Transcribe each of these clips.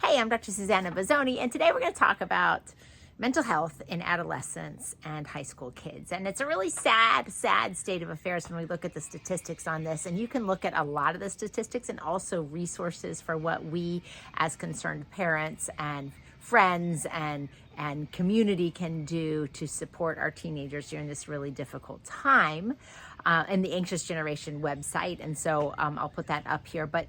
Hey, I'm Dr. Susanna Bazzoni, and today we're going to talk about mental health in adolescents and high school kids. And it's a really sad state of affairs when we look at the statistics on this. And you can look at a lot of the statistics and also resources for what we as concerned parents and friends and community can do to support our teenagers during this really difficult time. And the Anxious Generation website. And so I'll put that up here. But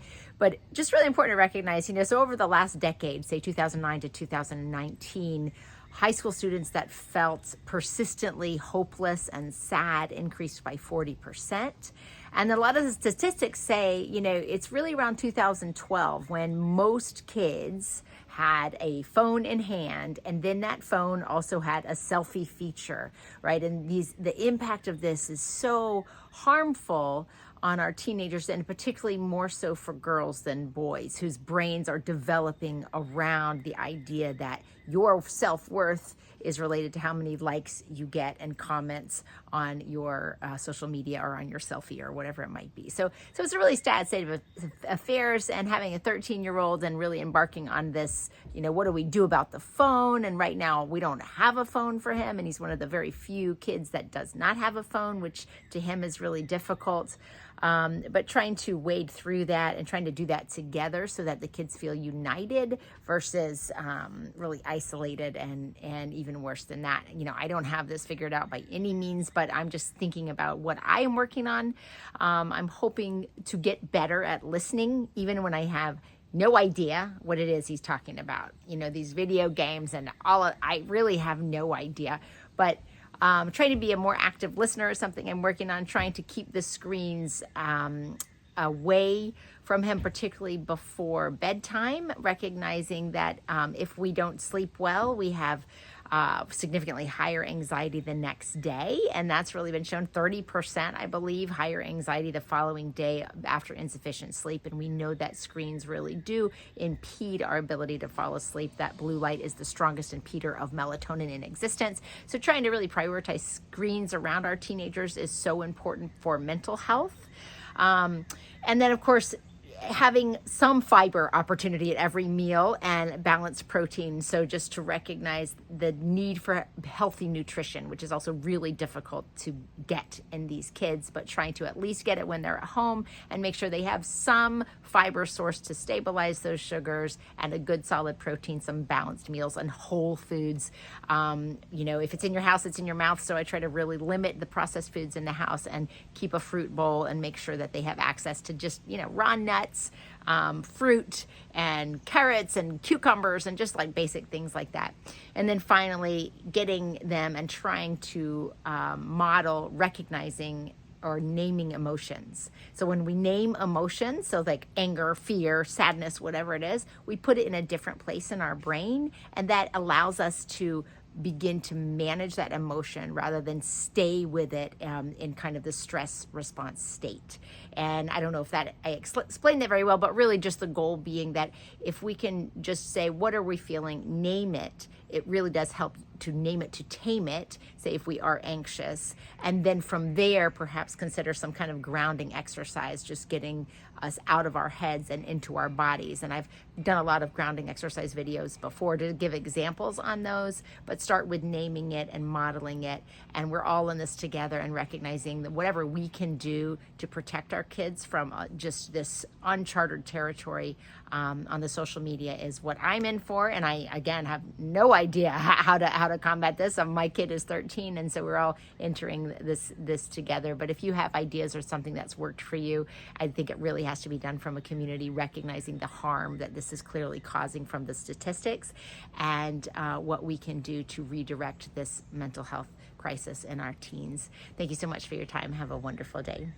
just really important to recognize, so over the last decade, say 2009 to 2019, high school students that felt persistently hopeless and sad increased by 40%. And a lot of the statistics say, it's really around 2012 when most kids had a phone in hand, and then that phone also had a selfie feature, right? And the impact of this is so harmful on our teenagers, and particularly more so for girls than boys, whose brains are developing around the idea that your self-worth is related to how many likes you get and comments on your social media or on your selfie or whatever it might be. So it's a really sad state of affairs, and having a 13-year-old and really embarking on this, what do we do about the phone? And right now we don't have a phone for him, and he's one of the very few kids that does not have a phone, which to him is really difficult. But trying to wade through that and trying to do that together so that the kids feel united versus really isolated and even worse than that. I don't have this figured out by any means, but I'm just thinking about what I am working on. I'm hoping to get better at listening, even when I have no idea what it is he's talking about. These video games and I really have no idea, but trying to be a more active listener is something I'm working on, trying to keep the screens away from him, particularly before bedtime, recognizing that if we don't sleep well, we have significantly higher anxiety the next day. And that's really been shown, 30%, I believe, higher anxiety the following day after insufficient sleep. And we know that screens really do impede our ability to fall asleep. That blue light is the strongest impeder of melatonin in existence. So trying to really prioritize screens around our teenagers is so important for mental health. And then, of course, having some fiber opportunity at every meal and balanced protein. So just to recognize the need for healthy nutrition, which is also really difficult to get in these kids, but trying to at least get it when they're at home and make sure they have some fiber source to stabilize those sugars and a good solid protein, some balanced meals and whole foods. If it's in your house, it's in your mouth. So I try to really limit the processed foods in the house and keep a fruit bowl and make sure that they have access to just, raw nuts, fruit and carrots and cucumbers and just like basic things like that. And then finally getting them and trying to model recognizing or naming emotions. So when we name emotions, so like anger, fear, sadness, whatever it is, we put it in a different place in our brain, and that allows us to begin to manage that emotion rather than stay with it in kind of the stress response state. And I don't know if I explained that very well, but really just the goal being that if we can just say, what are we feeling, name it, it really does help to name it, to tame it, say if we are anxious. And then from there, perhaps consider some kind of grounding exercise, just getting us out of our heads and into our bodies. And I've done a lot of grounding exercise videos before to give examples on those, but start with naming it and modeling it. And we're all in this together and recognizing that whatever we can do to protect our kids from just this uncharted territory on the social media is what I'm in for. And I, again, have no idea how to combat this. My kid is 13, and so we're all entering this together. But if you have ideas or something that's worked for you, I think it really has to be done from a community recognizing the harm that this is clearly causing from the statistics, and what we can do to redirect this mental health crisis in our teens. Thank you so much for your time. Have a wonderful day.